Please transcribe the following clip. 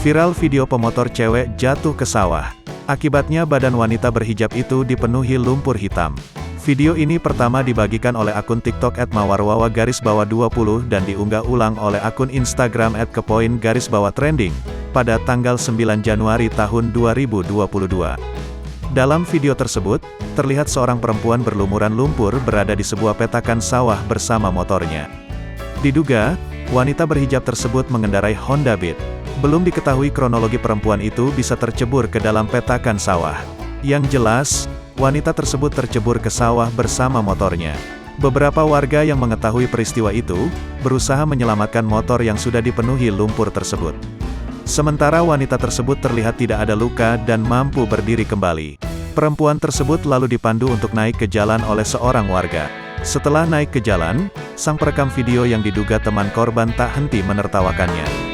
Viral video pemotor cewek jatuh ke sawah. Akibatnya badan wanita berhijab itu dipenuhi lumpur hitam. Video ini pertama dibagikan oleh akun TikTok @mawarwawa_20 dan diunggah ulang oleh akun Instagram @kepoin_trending pada tanggal 9 Januari tahun 2022. Dalam video tersebut, terlihat seorang perempuan berlumuran lumpur berada di sebuah petakan sawah bersama motornya. Diduga, wanita berhijab tersebut mengendarai Honda Beat. Belum diketahui kronologi perempuan itu bisa tercebur ke dalam petakan sawah. Yang jelas, wanita tersebut tercebur ke sawah bersama motornya. Beberapa warga yang mengetahui peristiwa itu, berusaha menyelamatkan motor yang sudah dipenuhi lumpur tersebut. Sementara wanita tersebut terlihat tidak ada luka dan mampu berdiri kembali. Perempuan tersebut lalu dipandu untuk naik ke jalan oleh seorang warga. Setelah naik ke jalan, sang perekam video yang diduga teman korban tak henti menertawakannya.